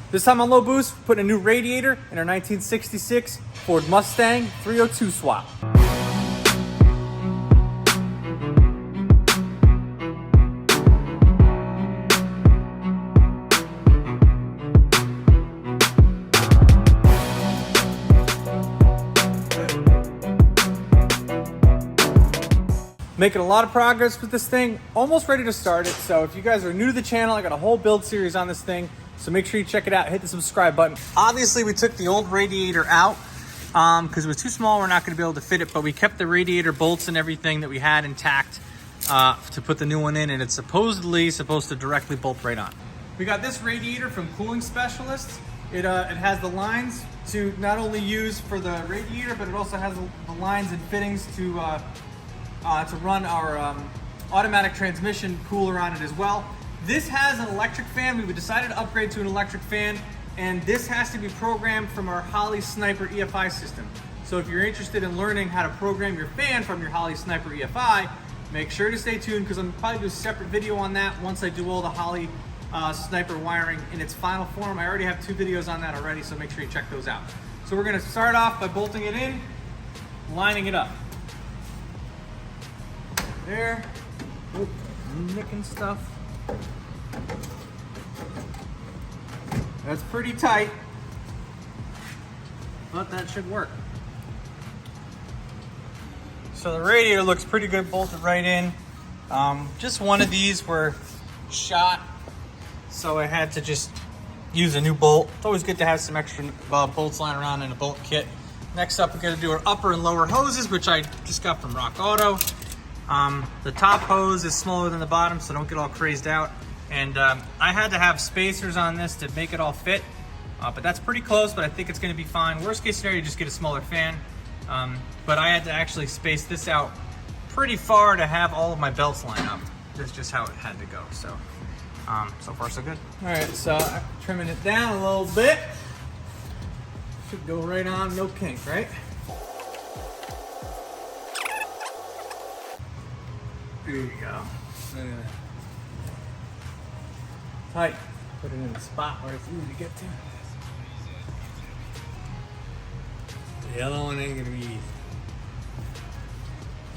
This time on Low Boost, we're putting a new radiator in our 1966 Ford Mustang 302 swap. Making a lot of progress with this thing, almost ready to start it. So if you guys are new to the channel, I got a whole build series on this thing. So make sure you check it out, hit the subscribe button. Obviously we took the old radiator out because it was too small, we're not gonna be able to fit it, but we kept the radiator bolts and everything that we had intact to put the new one in, and it's supposedly supposed to directly bolt right on. We got this radiator from Cooling Specialists. It has the lines to not only use for the radiator, but it also has the lines and fittings to run our automatic transmission cooler on it as well. This has an electric fan. We decided to upgrade to an electric fan, and this has to be programmed from our Holley Sniper EFI system. So if you're interested in learning how to program your fan from your Holley Sniper EFI, make sure to stay tuned because I'm probably do a separate video on that once I do all the Holley Sniper wiring in its final form. I already have 2 videos on that already, so make sure you check those out. So we're gonna start off by bolting it in, lining it up. There. Oop, nicking stuff. That's pretty tight, but that should work. So the radiator looks pretty good, bolted right in. Just one of these were shot, so I had to just use a new bolt. It's always good to have some extra bolts lying around in a bolt kit. Next up, we're gonna do our upper and lower hoses, which I just got from Rock Auto. The top hose is smaller than the bottom, so don't get all crazed out. And I had to have spacers on this to make it all fit, but that's pretty close, but I think it's gonna be fine. Worst case scenario, you just get a smaller fan. But I had to actually space this out pretty far to have all of my belts line up. That's just how it had to go, so so far so good. All right, so I'm trimming it down a little bit. Should go right on, no kink, right? There you go. Look at that. Tight. Put it in the spot where it's easy to get to. The yellow one ain't gonna be easy.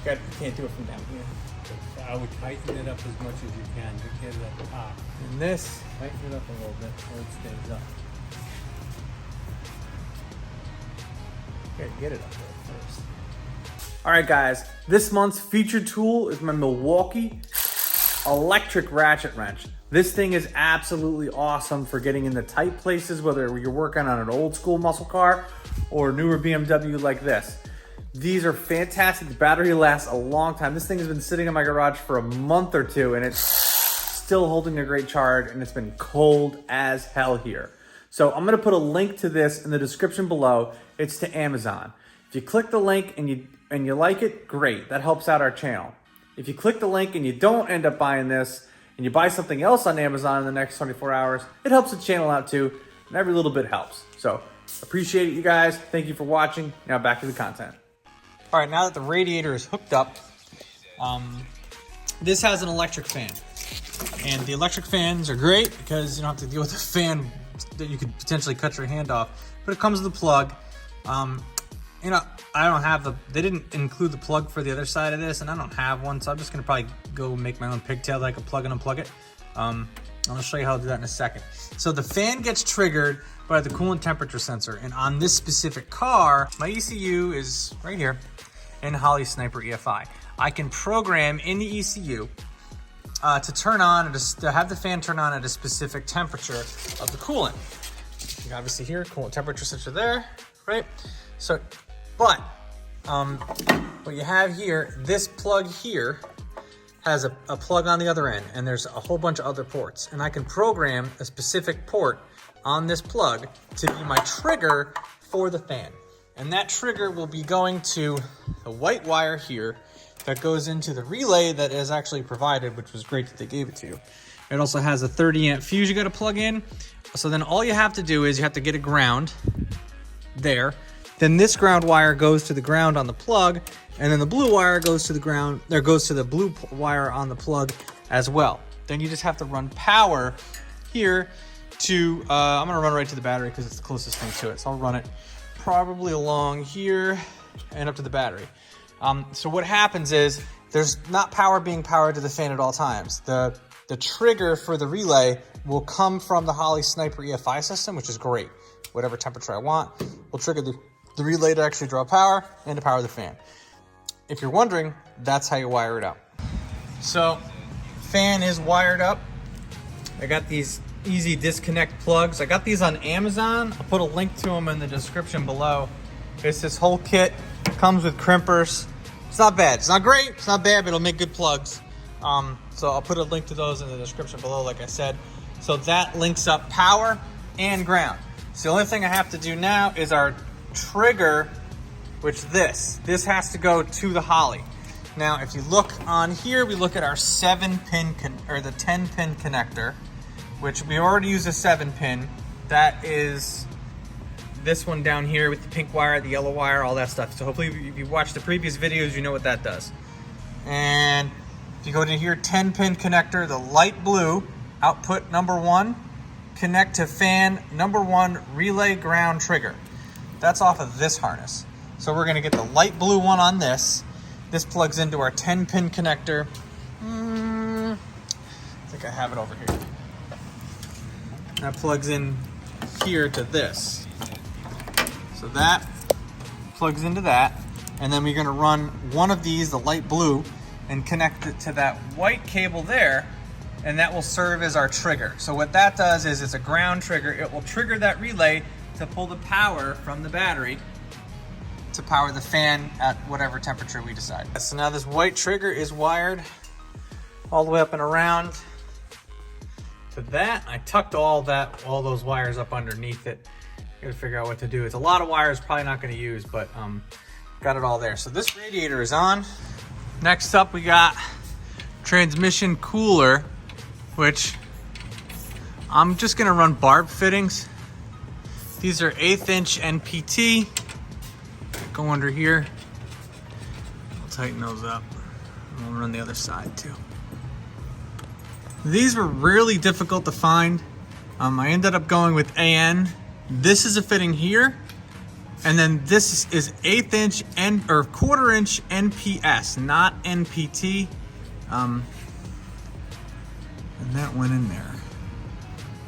You can't do it from down here. I would tighten it up as much as you can to get it at the top. And this, tighten it up a little bit so it stays up. Okay, get it up there first. All right, guys, this month's featured tool is my Milwaukee electric ratchet wrench. This thing is absolutely awesome for getting into tight places, whether you're working on an old school muscle car or newer BMW like this. These are fantastic. The battery lasts a long time. This thing has been sitting in my garage for a month or 2 and it's still holding a great charge, and it's been cold as hell here. So I'm gonna put a link to this in the description below. It's to Amazon. If you click the link and you like it, great. That helps out our channel. If you click the link and you don't end up buying this and you buy something else on Amazon in the next 24 hours, it helps the channel out too, and every little bit helps. So appreciate it, you guys. Thank you for watching. Now back to the content. All right, now that the radiator is hooked up, this has an electric fan. And the electric fans are great because you don't have to deal with a fan that you could potentially cut your hand off, but it comes with a plug. You know, I don't have they didn't include the plug for the other side of this, and I don't have one, so I'm just gonna probably go make my own pigtail that I can plug and unplug it. I'll show you how to do that in a second. So the fan gets triggered by the coolant temperature sensor, and on this specific car, my ECU is right here in Holley Sniper EFI. I can program in the ECU to turn on, to have the fan turn on at a specific temperature of the coolant. You can obviously hear coolant temperature sensor there, right? So, but what you have here, this plug here has a plug on the other end, and there's a whole bunch of other ports, and I can program a specific port on this plug to be my trigger for the fan. And that trigger will be going to a white wire here that goes into the relay that is actually provided, which was great that they gave it to you. It also has a 30 amp fuse you gotta plug in. So then all you have to do is you have to get a ground there. Then this ground wire goes to the ground on the plug, and then the blue wire goes to the ground, there goes to the blue wire on the plug as well. Then you just have to run power here to, I'm gonna run right to the battery because it's the closest thing to it. So I'll run it probably along here and up to the battery. So what happens is there's not power being powered to the fan at all times. The trigger for the relay will come from the Holley Sniper EFI system, which is great. Whatever temperature I want will trigger the relay to actually draw power and to power the fan. If you're wondering, that's how you wire it up. So, fan is wired up. I got these easy disconnect plugs. I got these on Amazon. I'll put a link to them in the description below. It's this whole kit. Comes with crimpers. It's not bad. It's not great. It's not bad, but it'll make good plugs. So I'll put a link to those in the description below, like I said. So that links up power and ground. So the only thing I have to do now is our trigger, which this has to go to the Holley. Now, if you look on here, we look at our 7-pin or the 10-pin connector, which we already use a 7-pin. That is this one down here with the pink wire, the yellow wire, all that stuff. So hopefully if you watched the previous videos, you know what that does. And if you go to here, 10-pin connector, the light blue, output number 1, connect to fan number 1 relay ground trigger. That's off of this harness. So we're gonna get the light blue one on this. This plugs into our 10-pin connector. I think I have it over here. That plugs in here to this. So that plugs into that. And then we're gonna run one of these, the light blue, and connect it to that white cable there, and that will serve as our trigger. So what that does is it's a ground trigger. It will trigger that relay to pull the power from the battery to power the fan at whatever temperature we decide. So now this white trigger is wired all the way up and around to that. I tucked all those wires up underneath it. Gotta figure out what to do. It's a lot of wires, probably not gonna use, but got it all there. So this radiator is on. Next up, we got transmission cooler, which I'm just gonna run barb fittings. These are 1/8 inch NPT. Go under here. I'll tighten those up. And we'll run the other side too. These were really difficult to find. I ended up going with AN. This is a fitting here. And then this is 1/8 inch or 1/4 inch NPS, not NPT. And that went in there.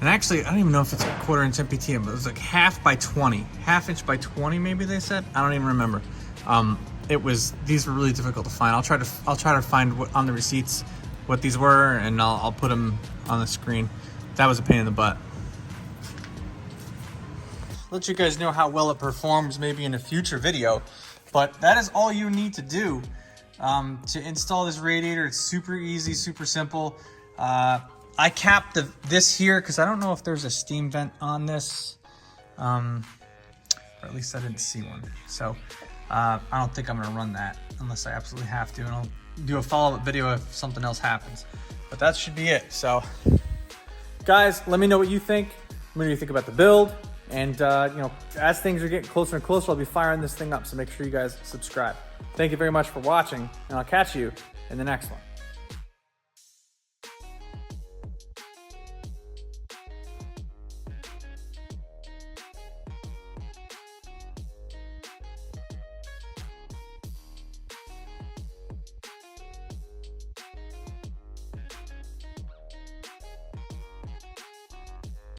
And actually, I don't even know if it's a 1/4 inch NPT, but it was like 1/2 by 20, 1/2 inch by 20, maybe they said. I don't even remember. These were really difficult to find. I'll try to find what on the receipts what these were, and I'll put them on the screen. That was a pain in the butt. Let you guys know how well it performs maybe in a future video, but that is all you need to do to install this radiator. It's super easy, super simple. I capped this here because I don't know if there's a steam vent on this, or at least I didn't see one. So I don't think I'm gonna run that unless I absolutely have to, and I'll do a follow-up video if something else happens. But that should be it. So guys, let me know what you think. Let me know what you think about the build. And as things are getting closer and closer, I'll be firing this thing up. So make sure you guys subscribe. Thank you very much for watching, and I'll catch you in the next one.